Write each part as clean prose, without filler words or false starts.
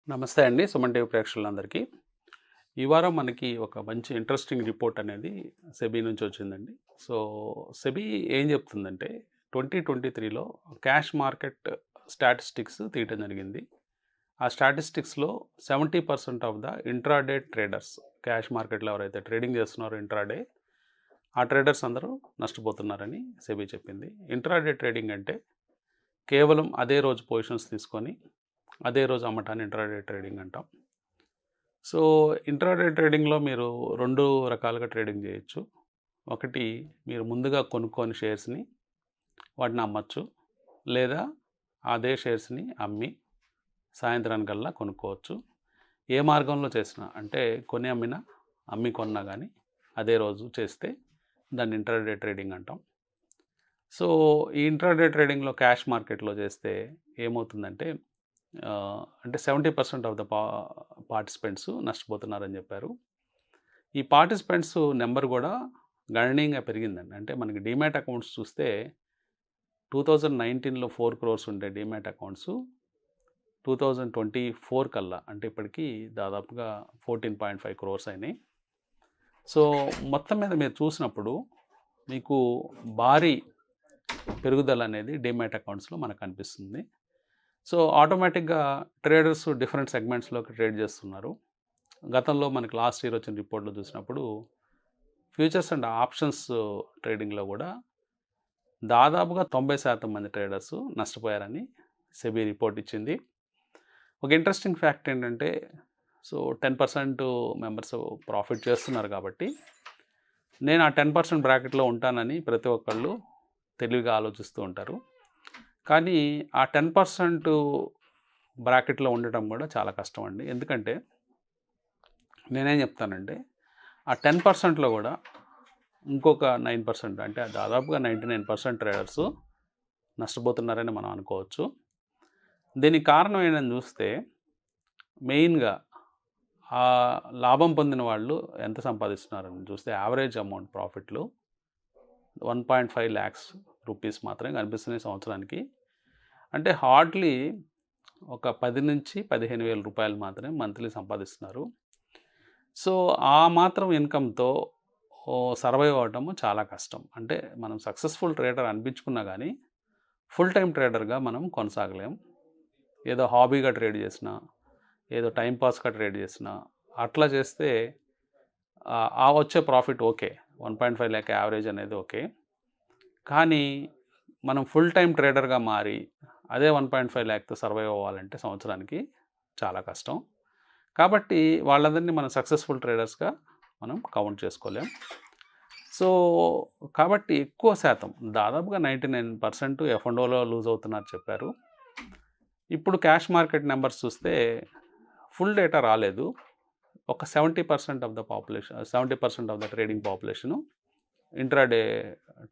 నమస్తే అండి. సుమన్ టీవీ ప్రేక్షకులందరికీ. ఈ వారం మనకి ఒక మంచి ఇంట్రెస్టింగ్ రిపోర్ట్ అనేది సెబీ నుంచి వచ్చిందండి. సో, సెబీ ఏం చెప్తుందంటే 2023లో క్యాష్ మార్కెట్ స్టాటిస్టిక్స్ తీయటం జరిగింది. ఆ స్టాటిస్టిక్స్‌లో 70% of the intraday traders, cash మార్కెట్‌లో ఎవరైతే ట్రేడింగ్ చేస్తున్నారో ఇంట్రాడే, ఆ ట్రేడర్స్ అందరూ నష్టపోతున్నారని సెబీ చెప్పింది. ఇంట్రాడే ట్రేడింగ్ అంటే కేవలం అదే రోజు పొజిషన్స్ తీసుకొని అదే రోజు అమ్మటాన్ని ఇంట్రాడే ట్రేడింగ్ అంటాం. సో, ఇంట్రాడే ట్రేడింగ్‌లో మీరు 2 రకాలుగా ట్రేడింగ్ చేయొచ్చు. ఒకటి, మీరు ముందుగా కొనుక్కొని షేర్స్‌ని వాటిని అమ్మొచ్చు. లేదా అదే షేర్స్‌ని అమ్మి సాయంత్రానికల్లా కొనుక్కోవచ్చు. ఏ మార్గంలో చేసినా, అంటే కొని అమ్మినా, అమ్మి కొన్నా కానీ అదే రోజు చేస్తే దాన్ని ఇంట్రాడే ట్రేడింగ్ అంటాం. సో, ఈ ఇంట్రాడే ట్రేడింగ్‌లో క్యాష్ మార్కెట్‌లో చేస్తే ఏమవుతుందంటే అంటే 70% ఆఫ్ ద పార్టిసిపెంట్స్ నష్టపోతున్నారని చెప్పారు. ఈ పార్టిసిపెంట్స్ నెంబర్ కూడా గణనీయంగా పెరిగిందండి. అంటే మనకి డీమ్యాట్ అకౌంట్స్ చూస్తే 2019లో 4 crores ఉండే డీమ్యాట్ అకౌంట్స్ 2024 కల్లా, అంటే ఇప్పటికీ దాదాపుగా 14.5 crores అయినాయి. సో, మొత్తం మీద మీరు చూసినప్పుడు మీకు భారీ పెరుగుదల అనేది డీమ్యాట్ అకౌంట్స్లో మనకు కనిపిస్తుంది. సో, ఆటోమేటిక్గా ట్రేడర్స్ డిఫరెంట్ సెగ్మెంట్స్లోకి ట్రేడ్ చేస్తున్నారు. గతంలో మనకి లాస్ట్ ఇయర్ వచ్చిన రిపోర్ట్లో చూసినప్పుడు ఫ్యూచర్స్ అండ్ ఆప్షన్స్ ట్రేడింగ్లో కూడా దాదాపుగా 90% మంది ట్రేడర్స్ నష్టపోయారని సెబీ రిపోర్ట్ ఇచ్చింది. ఒక ఇంట్రెస్టింగ్ ఫ్యాక్ట్ ఏంటంటే, సో 10% మెంబర్స్ ప్రాఫిట్ చేస్తున్నారు కాబట్టి నేను ఆ 10% బ్రాకెట్లో ఉంటానని ప్రతి ఒక్కళ్ళు తెలివిగా ఆలోచిస్తూ ఉంటారు. కానీ ఆ 10% బ్రాకెట్లో ఉండటం కూడా చాలా కష్టం అండి. ఎందుకంటే నేనేం చెప్తానంటే, ఆ 10%లో కూడా ఇంకొక 9%, అంటే దాదాపుగా 99% ట్రేడర్స్ నష్టపోతున్నారని మనం అనుకోవచ్చు. దీనికి కారణం ఏంటని చూస్తే, మెయిన్గా ఆ లాభం పొందిన వాళ్ళు ఎంత సంపాదిస్తున్నారని చూస్తే యావరేజ్ అమౌంట్ ప్రాఫిట్లు 1.5 lakhs రూపీస్ మాత్రమే కనిపిస్తున్నాయి సంవత్సరానికి. అంటే హార్డ్లీ ఒక 10 నుంచి 15,000 రూపాయలు మాత్రమే మంత్లీ సంపాదిస్తున్నారు. సో, ఆ మాత్రం ఇన్కమ్‌తో సర్వైవ్ అవ్వటము చాలా కష్టం. అంటే మనం సక్సెస్ఫుల్ ట్రేడర్ అనిపించుకున్నా కానీ ఫుల్ టైం ట్రేడర్గా మనం కొనసాగలేం. ఏదో హాబీగా ట్రేడ్ చేసినా, ఏదో టైం పాస్గా ట్రేడ్ చేసినా, అట్లా చేస్తే ఆ వచ్చే ప్రాఫిట్ ఓకే, 1.5 lakh యావరేజ్ అనేది ఓకే. కానీ మనం ఫుల్ టైం ట్రేడర్గా మారి అదే 1.5 lakhతో సర్వైవ్ అవ్వాలంటే సంవత్సరానికి చాలా కష్టం. కాబట్టి వాళ్ళందరినీ మనం సక్సెస్ఫుల్ ట్రేడర్స్గా మనం కౌంట్ చేసుకోలేం. సో, కాబట్టి ఎక్కువ శాతం, దాదాపుగా 99% ఎఫ్&ఓలో లూజ్ అవుతున్నారు చెప్పారు. ఇప్పుడు క్యాష్ మార్కెట్ నెంబర్స్ చూస్తే ఫుల్ డేటా రాలేదు. ఒక 70% of the population, 70% of the trading population intraday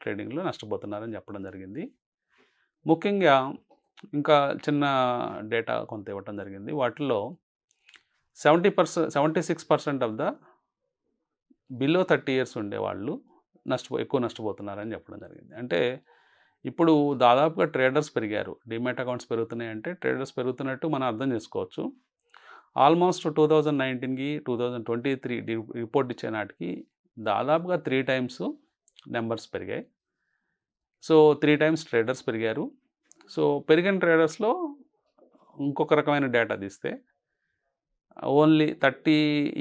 ట్రేడింగ్లో నష్టపోతున్నారని చెప్పడం జరిగింది. ముఖ్యంగా ఇంకా చిన్న డేటా కొంత ఇవ్వటం జరిగింది. వాటిల్లో 76% ఆఫ్ ద బిలో 30 years ఉండేవాళ్ళు ఎక్కువ నష్టపోతున్నారని చెప్పడం జరిగింది. అంటే ఇప్పుడు దాదాపుగా ట్రేడర్స్ పెరిగారు. డీమ్యాట్ అకౌంట్స్ పెరుగుతున్నాయంటే ట్రేడర్స్ పెరుగుతున్నట్టు మనం అర్థం చేసుకోవచ్చు. ఆల్మోస్ట్ 2019కి 2023 రిపోర్ట్ ఇచ్చే నాటికి దాదాపుగా 3 times నెంబర్స్ పెరిగాయి. సో 3 times ట్రేడర్స్ పెరిగారు. సో పెరిగిన ట్రేడర్స్లో ఇంకొక రకమైన డేటా తీస్తే ఓన్లీ 30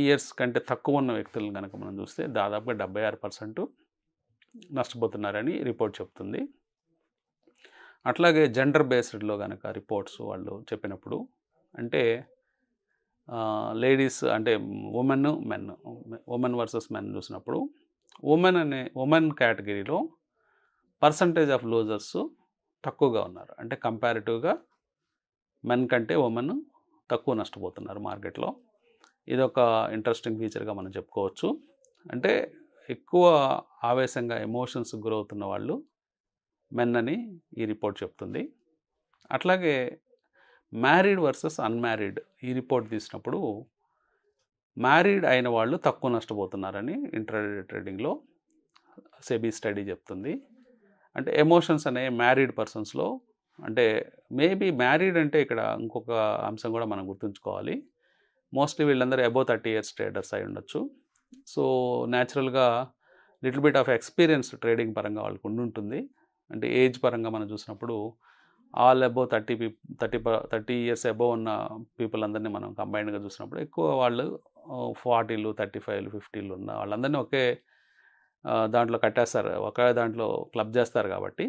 years కంటే తక్కువ ఉన్న వ్యక్తులను కనుక మనం చూస్తే దాదాపుగా 76% నష్టపోతున్నారని రిపోర్ట్ చెప్తుంది. అట్లాగే జెండర్ బేస్డ్లో కనుక రిపోర్ట్స్ వాళ్ళు చెప్పినప్పుడు, అంటే లేడీస్ అంటే ఉమెన్ వర్సెస్ మెన్ చూసినప్పుడు ఉమెన్ కేటగిరీలో పర్సంటేజ్ ఆఫ్ లూజర్స్ తక్కువగా ఉన్నారు. అంటే కంపారిటివ్గా మెన్ కంటే ఉమెన్ తక్కువ నష్టపోతున్నారు మార్కెట్లో. ఇదొక ఇంట్రెస్టింగ్ ఫీచర్గా మనం చెప్పుకోవచ్చు. అంటే ఎక్కువ ఆవేశంగా ఎమోషన్స్ గురవుతున్న వాళ్ళు మెన్ అని ఈ రిపోర్ట్ చెప్తుంది. అట్లాగే మ్యారీడ్ వర్సెస్ అన్మ్యారీడ్ ఈ రిపోర్ట్ తీసినప్పుడు మ్యారీడ్ అయిన వాళ్ళు తక్కువ నష్టపోతున్నారని ఇంట్రాడే ట్రేడింగ్లో సెబీ స్టడీ చెప్తుంది. అంటే ఎమోషన్స్ అనే మ్యారీడ్ పర్సన్స్లో అంటే మేబీ మ్యారీడ్ అంటే ఇక్కడ ఇంకొక అంశం కూడా మనం గుర్తుంచుకోవాలి. మోస్ట్లీ వీళ్ళందరూ అబోవ్ 30 ఇయర్స్ ట్రేడర్స్ అయి ఉండొచ్చు. సో న్యాచురల్గా little bit of experience trading పరంగా వాళ్ళకు ఉండుంటుంది. అంటే ఏజ్ పరంగా మనం చూసినప్పుడు ఆల్ అబోవ్ 30 ఇయర్స్ అబోవ్ ఉన్న పీపుల్ అందరినీ మనం కంబైన్డ్గా చూసినప్పుడు ఎక్కువ వాళ్ళు 40లు 35లు 50లు ఉన్న వాళ్ళందరినీ ఒకే దాంట్లో కట్టేస్తారు, ఒకే దాంట్లో క్లబ్ చేస్తారు కాబట్టి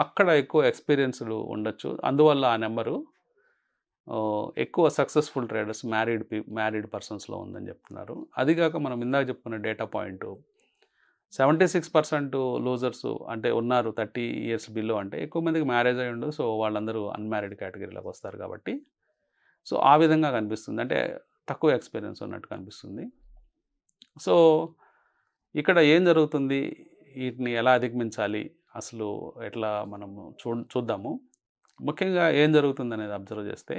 అక్కడ ఎక్కువ ఎక్స్పీరియన్స్డ్ ఉండొచ్చు. అందువల్ల ఆ నెంబరు ఎక్కువ సక్సెస్ఫుల్ ట్రేడర్స్ మ్యారీడ్ పర్సన్స్లో ఉందని చెప్తున్నారు. అదిగాక మనం ఇందాక చెప్పుకున్న డేటా పాయింట్ 76% లూజర్స్ అంటే ఉన్నారు 30 ఇయర్స్ బిలో, అంటే ఎక్కువ మందికి మ్యారేజ్ అయి ఉండదు. సో వాళ్ళందరూ అన్మ్యారీడ్ కేటగిరీలోకి వస్తారు కాబట్టి సో ఆ విధంగా కనిపిస్తుంది, అంటే తక్కువ ఎక్స్పీరియన్స్ ఉన్నట్టు కనిపిస్తుంది. సో ఇక్కడ ఏం జరుగుతుంది, వీటిని ఎలా అధిగమించాలి, అసలు ఎట్లా మనము చూద్దాము. ముఖ్యంగా ఏం జరుగుతుంది అనేది అబ్జర్వ్ చేస్తే,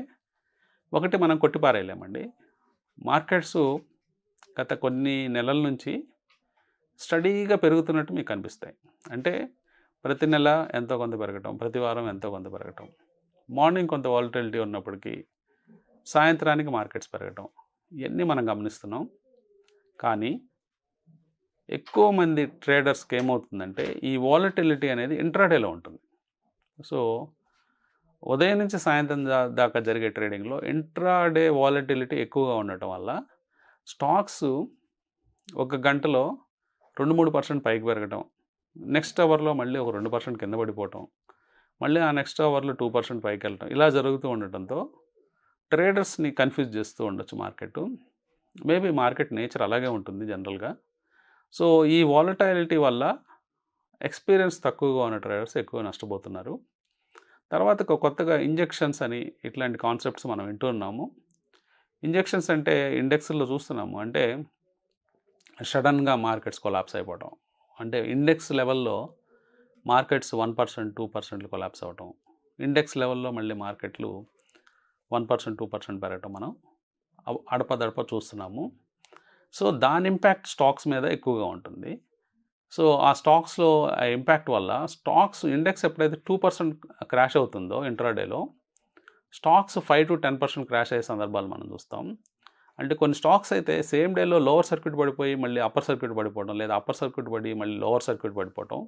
ఒకటి మనం కొట్టిపారేయలేమండి. మార్కెట్స్ గత కొన్ని నెలల నుంచి స్టడీగా పెరుగుతున్నట్టు మీకు కనిపిస్తాయి. అంటే ప్రతి నెల ఎంతో కొంత పెరగటం, ప్రతి వారం ఎంతో కొంత పెరగటం, మార్నింగ్ కొంత వాలటిలిటీ ఉన్నప్పటికీ సాయంత్రానికి మార్కెట్స్ పెరగటం, ఇవన్నీ మనం గమనిస్తున్నాం. కానీ ఎక్కువ మంది ట్రేడర్స్కి ఏమవుతుందంటే ఈ వాలటిలిటీ అనేది ఇంట్రాడేలో ఉంటుంది. సో ఉదయం నుంచి సాయంత్రం దాకా జరిగే ట్రేడింగ్లో ఇంట్రాడే వాలటిలిటీ ఎక్కువగా ఉండటం వల్ల స్టాక్స్ ఒక గంటలో 2-3% పైకి పెరగటం, నెక్స్ట్ అవర్లో మళ్ళీ ఒక 2% కింద పడిపోవటం, మళ్ళీ ఆ నెక్స్ట్ అవర్లో 2% పైకి వెళ్ళటం, ఇలా జరుగుతూ ఉండటంతో ట్రేడర్స్ని కన్ఫ్యూజ్ చేస్తూ ఉండొచ్చు మార్కెట్. మేబీ మార్కెట్ నేచర్ అలాగే ఉంటుంది జనరల్గా. సో ఈ వాలటైలిటీ వల్ల ఎక్స్పీరియన్స్ తక్కువగా ఉన్న ట్రేడర్స్ ఎక్కువ నష్టపోతున్నారు. తర్వాత కొత్తగా ఇంజెక్షన్స్ అని ఇట్లాంటి కాన్సెప్ట్స్ మనం వింటున్నాము. ఇంజెక్షన్స్ అంటే ఇండెక్స్లో చూస్తున్నాము, అంటే సడన్గా మార్కెట్స్ కొలాప్స్ అయిపోవటం, అంటే ఇండెక్స్ లెవెల్లో మార్కెట్స్ 1% 2% కొలాప్స్ అవ్వటం, ఇండెక్స్ లెవెల్లో మళ్ళీ మార్కెట్లు 1% 2% పెరగటం మనం అడపదడప చూస్తున్నాము. సో దాని ఇంపాక్ట్ స్టాక్స్ మీద ఎక్కువగా ఉంటుంది. సో ఆ స్టాక్స్లో ఆ ఇంపాక్ట్ వల్ల స్టాక్స్ ఇండెక్స్ ఎప్పుడైతే 2% క్రాష్ అవుతుందో ఇంట్రాడేలో, స్టాక్స్ 5-10% క్రాష్ అయ్యే సందర్భాలు మనం చూస్తాం. అంటే కొన్ని స్టాక్స్ అయితే సేమ్ డేలో లోవర్ సర్క్యూట్ పడిపోయి మళ్ళీ అప్పర్ సర్క్యూట్ పడిపోవడం, లేదా అప్పర్ సర్క్యూట్ పడి మళ్ళీ లోవర్ సర్క్యూట్ పడిపోవటం,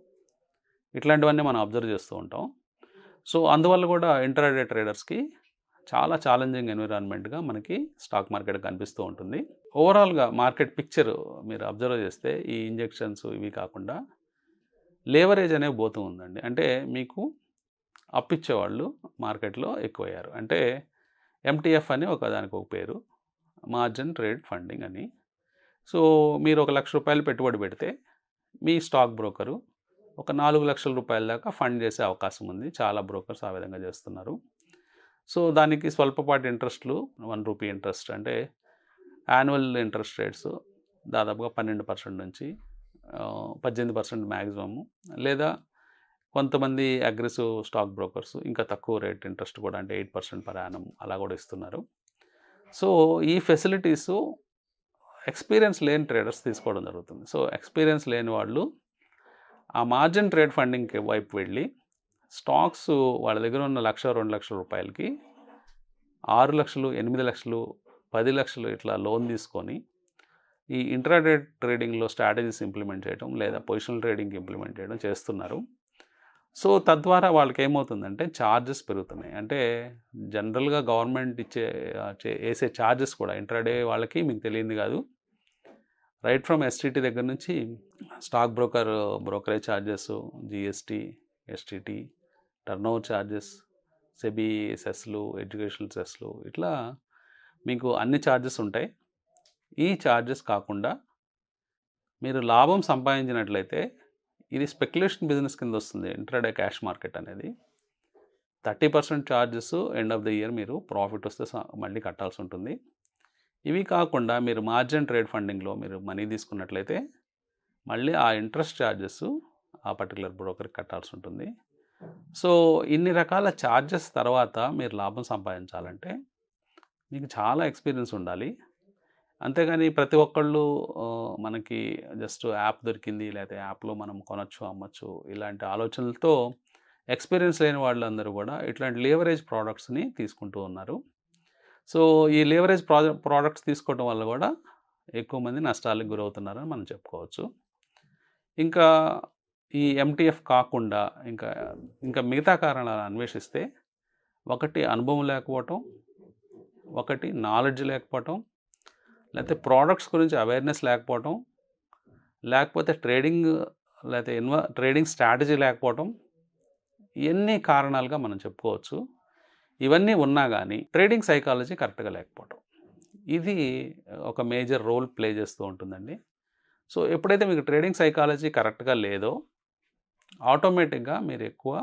ఇట్లాంటివన్నీ మనం అబ్జర్వ్ చేస్తూ ఉంటాం. సో అందువల్ల కూడా ఇంట్రాడే ట్రేడర్స్కి చాలా ఛాలెంజింగ్ ఎన్విరాన్మెంట్గా మనకి స్టాక్ మార్కెట్ కనిపిస్తూ ఉంటుంది. ఓవరాల్గా మార్కెట్ పిక్చర్ మీరు అబ్జర్వ్ చేస్తే ఈ ఇంజెక్షన్స్ ఇవి కాకుండా లేవరేజ్ అనేవి పోతూ ఉందండి. అంటే మీకు అప్పిచ్చేవాళ్ళు మార్కెట్లో ఎక్కువయ్యారు. అంటే ఎంటీఎఫ్ అని దానికి ఒక పేరు, మార్జిన్ ట్రేడ్ ఫండింగ్ అని. సో మీరు ₹1,00,000 పెట్టుబడి పెడితే మీ స్టాక్ బ్రోకరు ఒక ₹4,00,000 దాకా ఫండ్ చేసే అవకాశం ఉంది. చాలా బ్రోకర్స్ ఆ విధంగా చేస్తున్నారు. సో దానికి స్వల్పపాటి ఇంట్రెస్ట్లు, ₹1 ఇంట్రెస్ట్, అంటే యాన్యువల్ ఇంట్రెస్ట్ రేట్స్ దాదాపుగా 12% నుంచి 18% మ్యాక్సిమము, లేదా కొంతమంది అగ్రెసివ్ స్టాక్ బ్రోకర్స్ ఇంకా తక్కువ రేట్ ఇంట్రెస్ట్ కూడా, అంటే 8% పర్ యానం అలా కూడా ఇస్తున్నారు. సో ఈ ఫెసిలిటీస్ ఎక్స్పీరియన్స్ లేని ట్రేడర్స్ తీసుకోవడం జరుగుతుంది. సో ఎక్స్పీరియన్స్ లేని వాళ్ళు ఆ మార్జిన్ ట్రేడ్ ఫండింగ్ వైపు వెళ్ళి స్టాక్స్ వాళ్ళ దగ్గర ఉన్న ₹1,00,000-2,00,000కి 6 లక్షలు, 8 లక్షలు, 10 లక్షలు ఇట్లా లోన్ తీసుకొని ఈ ఇంట్రాడే ట్రేడింగ్లో స్ట్రాటజీస్ ఇంప్లిమెంట్ చేయడం, లేదా పొజిషనల్ ట్రేడింగ్ ఇంప్లిమెంట్ చేయడం చేస్తున్నారు. సో తద్వారా వాళ్ళకి ఏమవుతుందంటే ఛార్జెస్ పెరుగుతున్నాయి. అంటే జనరల్గా గవర్నమెంట్ వేసే ఛార్జెస్ కూడా ఇంట్రాడే వాళ్ళకి మీకు తెలియంది కాదు. రైట్ ఫ్రమ్ ఎస్టీటీ దగ్గర నుంచి stock brokerage charges, GST, STT, turnover charges, SEBI సెస్లు, ఎడ్యుకేషనల్ సెస్లు, ఇట్లా మీకు అన్ని ఛార్జెస్ ఉంటాయి. ఈ ఛార్జెస్ కాకుండా మీరు లాభం సంపాదించినట్లయితే ఇది స్పెక్యులేషన్ బిజినెస్ కింద వస్తుంది. ఇంట్రాడే క్యాష్ మార్కెట్ అనేది 30% charges end of the year మీరు ప్రాఫిట్ వస్తే మళ్ళీ కట్టాల్సి ఉంటుంది. ఇవి కాకుండా మీరు మార్జిన్ ట్రేడ్ ఫండింగ్లో మీరు మనీ తీసుకున్నట్లయితే మళ్ళీ ఆ ఇంట్రెస్ట్ ఛార్జెస్ ఆ పర్టికులర్ బ్రోకర్కి కట్టాల్సి ఉంటుంది. సో ఇన్ని రకాల ఛార్జెస్ తర్వాత మీరు లాభం సంపాదించాలంటే మీకు చాలా ఎక్స్పీరియన్స్ ఉండాలి. అంతేగాని ప్రతి ఒక్కళ్ళు మనకి జస్ట్ యాప్ దొరికింది, లేకపోతే యాప్లో మనం కొనొచ్చు, అమ్మచ్చు, ఇలాంటి ఆలోచనలతో ఎక్స్పీరియన్స్ లేని వాళ్ళందరూ కూడా ఇట్లాంటి లీవరేజ్ ప్రోడక్ట్స్ని తీసుకుంటూ ఉన్నారు. సో ఈ లీవరేజ్ ప్రోడక్ట్స్ తీసుకోవడం వల్ల కూడా ఎక్కువ మంది నష్టాలకు గురవుతున్నారని మనం చెప్పుకోవచ్చు. ఇంకా ఈ ఎంటీఎఫ్ కాకుండా ఇంకా మిగతా కారణాలు అన్వేషిస్తే, ఒకటి అనుభవం లేకపోవటం, ఒకటి నాలెడ్జ్ లేకపోవటం, లేకపోతే ప్రోడక్ట్స్ గురించి అవేర్నెస్ లేకపోవటం, లేకపోతే ట్రేడింగ్ స్ట్రాటజీ లేకపోవటం, ఇవన్నీ కారణాలుగా మనం చెప్పుకోవచ్చు. ఇవన్నీ ఉన్నా కానీ ట్రేడింగ్ సైకాలజీ కరెక్ట్గా లేకపోవటం, ఇది ఒక మేజర్ రోల్ ప్లే చేస్తూ ఉంటుందండి. సో ఎప్పుడైతే మీకు ట్రేడింగ్ సైకాలజీ కరెక్ట్గా లేదో ఆటోమేటిక్గా మీరు ఎక్కువ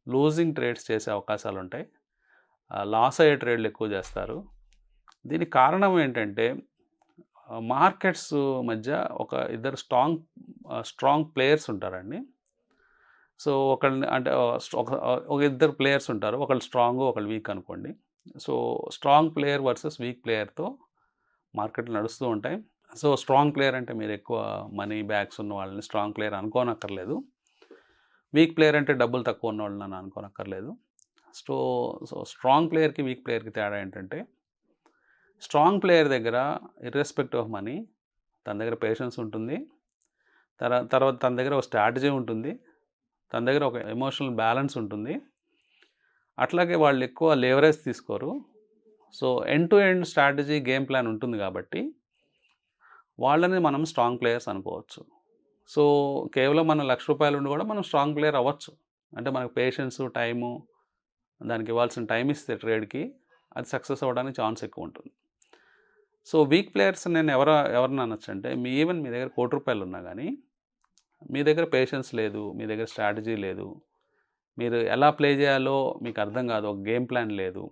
లూజింగ్ ట్రేడ్స్ చేసే అవకాశాలు ఉంటాయి, లాస్ అయ్యే ట్రేడ్లు ఎక్కువ చేస్తారు. దీనికి కారణం ఏంటంటే మార్కెట్స్ మధ్య ఇద్దరు స్ట్రాంగ్ ప్లేయర్స్ ఉంటారండి. సో ఒక ఇద్దరు ప్లేయర్స్ ఉంటారు, ఒకళ్ళు స్ట్రాంగ్ ఒకళ్ళు వీక్ అనుకోండి. So strong player versus weak ప్లేయర్తో మార్కెట్లు నడుస్తూ ఉంటాయి. సో స్ట్రాంగ్ ప్లేయర్ అంటే మీరు ఎక్కువ మనీ బ్యాగ్స్ ఉన్న వాళ్ళని స్ట్రాంగ్ ప్లేయర్ అనుకోనక్కర్లేదు. వీక్ ప్లేయర్ అంటే డబ్బులు తక్కువ ఉన్న వాళ్ళని అనుకోనక్కర్లేదు. సో స్ట్రాంగ్ ప్లేయర్కి వీక్ ప్లేయర్కి తేడా ఏంటంటే, స్ట్రాంగ్ ప్లేయర్ దగ్గర ఇర్రెస్పెక్టివ్ ఆఫ్ మనీ తన దగ్గర పేషెన్స్ ఉంటుంది, తర్వాత తన దగ్గర ఒక స్ట్రాటజీ ఉంటుంది, తన దగ్గర ఒక ఎమోషనల్ బ్యాలెన్స్ ఉంటుంది. అట్లాగే వాళ్ళు ఎక్కువ లేవరేజ్ తీసుకోరు. So end to end strategy game plan ఉంటుంది కాబట్టి వాళ్ళని మనం స్ట్రాంగ్ ప్లేయర్స్ అనుకోవచ్చు. సో కేవలం మన ₹1,00,000 ఉండి కూడా మనం స్ట్రాంగ్ ప్లేయర్ అవ్వచ్చు. అంటే మనకు పేషెన్స్, టైము, దానికి ఇవ్వాల్సిన టైం ఇస్తే ట్రేడ్కి అది సక్సెస్ అవ్వడానికి ఛాన్స్ ఎక్కువ ఉంటుంది. సో వీక్ ప్లేయర్స్ నేను ఎవరిని అనొచ్చు అంటే, మీ దగ్గర ₹1,00,00,000 ఉన్నా కానీ మీ దగ్గర పేషెన్స్ లేదు, మీ దగ్గర స్ట్రాటజీ లేదు, మీరు ఎలా ప్లే చేయాలో మీకు అర్థం కాదు, ఒక గేమ్ ప్లాన్ లేదు,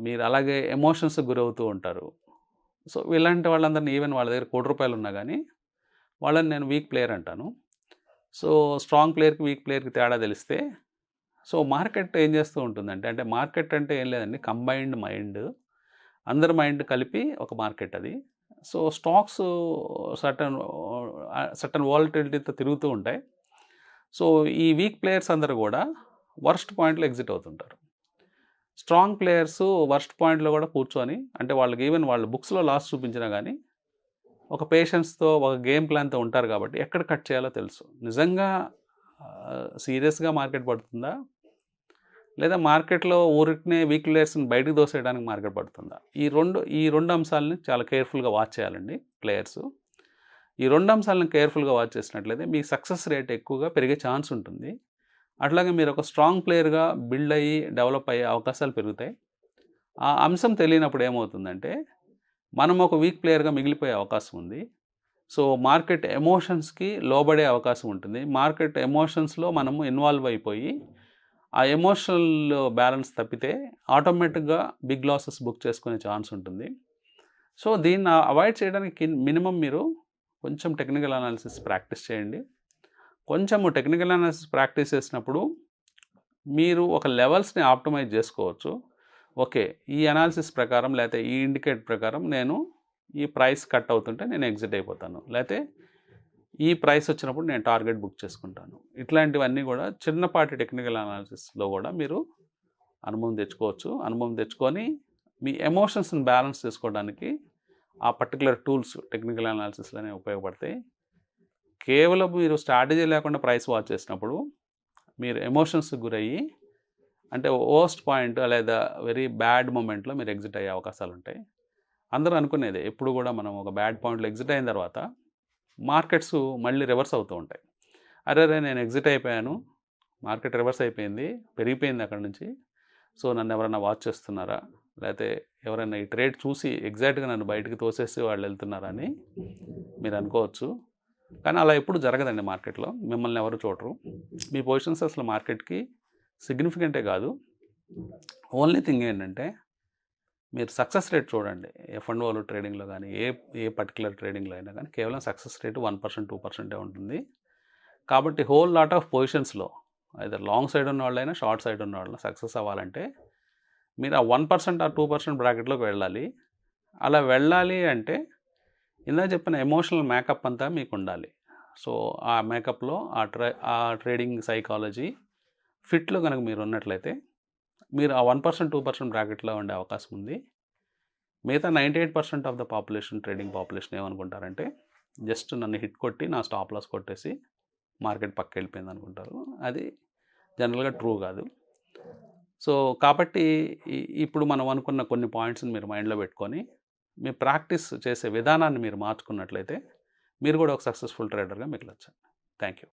మీరు అలాగే ఎమోషన్స్కి గురవుతూ ఉంటారు. సో ఇలాంటి వాళ్ళందరినీ వాళ్ళ దగ్గర ₹1,00,00,000 ఉన్నా కానీ వాళ్ళని నేను వీక్ ప్లేయర్ అంటాను. సో స్ట్రాంగ్ ప్లేయర్కి వీక్ ప్లేయర్కి తేడా తెలిస్తే, సో మార్కెట్ ఏం చేస్తూ ఉంటుందంటే, అంటే మార్కెట్ అంటే ఏం లేదండి, కంబైన్డ్ మైండ్, అందరి మైండ్ కలిపి ఒక మార్కెట్ అది. సో స్టాక్స్ సర్టన్ వాలటిలిటీతో తిరుగుతూ ఉంటాయి. సో ఈ వీక్ ప్లేయర్స్ అందరూ కూడా వర్స్ట్ పాయింట్లో ఎగ్జిట్ అవుతుంటారు. స్ట్రాంగ్ ప్లేయర్స్ వర్స్ట్ పాయింట్లో కూడా కూర్చొని, అంటే వాళ్ళకి వాళ్ళ బుక్స్లో లాస్ చూపించినా కానీ ఒక పేషెన్స్తో, ఒక గేమ్ ప్లాన్తో ఉంటారు కాబట్టి ఎక్కడ కట్ చేయాలో తెలుసు. నిజంగా సీరియస్గా మార్కెట్ పడుతుందా, లేదా మార్కెట్లో ఊరికనే వీక్ ప్లేయర్స్ని బయటకు దోసేయడానికి మార్కెట్ పడుతుందా, ఈ రెండు అంశాలని చాలా కేర్ఫుల్గా వాచ్ చేయాలండి ప్లేయర్స్. ఈ రెండు అంశాలను కేర్ఫుల్గా వాచ్ చేసినట్లయితే మీ సక్సెస్ రేట్ ఎక్కువగా పెరిగే ఛాన్స్ ఉంటుంది. అట్లాగే మీరు ఒక స్ట్రాంగ్ ప్లేయర్గా బిల్డ్ అయ్యి డెవలప్ అయ్యే అవకాశాలు పెరుగుతాయి. ఆ అంశం తెలియనప్పుడు ఏమవుతుందంటే, మనం ఒక వీక్ ప్లేయర్గా మిగిలిపోయే అవకాశం ఉంది. సో మార్కెట్ ఎమోషన్స్కి లోబడే అవకాశం ఉంటుంది. మార్కెట్ ఎమోషన్స్లో మనము ఇన్వాల్వ్ అయిపోయి ఆ ఎమోషనల్ బ్యాలెన్స్ తప్పితే ఆటోమేటిక్గా బిగ్ లాసెస్ బుక్ చేసుకునే ఛాన్స్ ఉంటుంది. సో దీన్ని అవాయిడ్ చేయడానికి మినిమం మీరు కొంచెం టెక్నికల్ అనాలిసిస్ ప్రాక్టీస్ చేయండి. కొంచెము టెక్నికల్ అనాలిసిస్ ప్రాక్టీస్ చేసినప్పుడు మీరు ఒక లెవెల్స్ని ఆప్టిమైజ్ చేసుకోవచ్చు. ఓకే, ఈ అనాలిసిస్ ప్రకారం లేకపోతే ఈ ఇండికేట్ ప్రకారం నేను ఈ ప్రైస్ కట్ అవుతుంటే నేను ఎగ్జిట్ అయిపోతాను, లేకపోతే ఈ ప్రైస్ వచ్చినప్పుడు నేను టార్గెట్ బుక్ చేసుకుంటాను. ఇట్లాంటివన్నీ కూడా చిన్నపాటి టెక్నికల్ అనాలిసిస్లో కూడా మీరు అనుభవం తెచ్చుకోవచ్చు. అనుభవం తెచ్చుకొని మీ ఎమోషన్స్ని బ్యాలెన్స్ చేసుకోవడానికి ఆ పర్టికులర్ టూల్స్ టెక్నికల్ అనాలిసిస్లోనే ఉపయోగపడతాయి. కేవలం మీరు స్ట్రాటజీ లేకుండా ప్రైస్ వాచ్ చేసినప్పుడు మీరు ఎమోషన్స్కి గురయ్యి, అంటే వర్స్ట్ పాయింట్ లేదా వెరీ బ్యాడ్ మూమెంట్లో మీరు ఎగ్జిట్ అయ్యే అవకాశాలు ఉంటాయి. అందరూ అనుకునేది ఎప్పుడు కూడా మనం ఒక బ్యాడ్ పాయింట్లో ఎగ్జిట్ అయిన తర్వాత మార్కెట్స్ మళ్ళీ రివర్స్ అవుతూ ఉంటాయి. అరే నేను ఎగ్జిట్ అయిపోయాను, మార్కెట్ రివర్స్ అయిపోయింది, పెరిగిపోయింది అక్కడ నుంచి, సో నన్ను ఎవరైనా వాచ్ చేస్తున్నారా, లేకపోతే ఎవరైనా ఈ ట్రేడ్ చూసి ఎగ్జాక్ట్గా నన్ను బయటికి తోసేసి వాళ్ళు వెళ్తున్నారా అని మీరు అనుకోవచ్చు. కానీ అలా ఎప్పుడు జరగదండి. మార్కెట్లో మిమ్మల్ని ఎవరు చూడరు. మీ పొజిషన్స్ అసలు మార్కెట్కి సిగ్నిఫికెంటే కాదు. ఓన్లీ థింగ్ ఏంటంటే మీరు సక్సెస్ రేట్ చూడండి. F&O ట్రేడింగ్లో కానీ ఏ పర్టికులర్ ట్రేడింగ్లో అయినా కానీ కేవలం సక్సెస్ రేటు 1%, 2% ఉంటుంది. కాబట్టి హోల్ లాట్ ఆఫ్ పొజిషన్స్లో ఐదర్ లాంగ్ సైడ్ ఉన్న వాళ్ళైనా షార్ట్ సైడ్ ఉన్న వాళ్ళైనా సక్సెస్ అవ్వాలంటే మీరు ఆ 1% ఆ 2% బ్రాకెట్లోకి వెళ్ళాలి. అలా వెళ్ళాలి అంటే ఇందాక చెప్పిన ఎమోషనల్ మేకప్ అంతా మీకు ఉండాలి. సో ఆ మేకప్లో ఆ ట్రేడింగ్ సైకాలజీ, ఫిట్లో కనుక మీరు ఉన్నట్లయితే మీరు ఆ 1% 2% బ్రాకెట్లో ఉండే అవకాశం ఉంది. మిగతా 98% of the population, trading population ఏమనుకుంటారంటే జస్ట్ నన్ను హిట్ కొట్టి నా స్టాప్ లాస్ కొట్టేసి మార్కెట్ పక్కకి వెళ్ళిపోయింది అనుకుంటారు. అది జనరల్గా ట్రూ కాదు. సో కాబట్టి ఇప్పుడు మనం అనుకున్న కొన్ని పాయింట్స్ని మీరు మైండ్లో పెట్టుకొని మీ ప్రాక్టీస్ చేసే విధానాన్ని మీరు మార్చుకున్నట్లయితే మీరు కూడా ఒక సక్సెస్ఫుల్ ట్రేడర్గా మిగలొచ్చు. Thank you.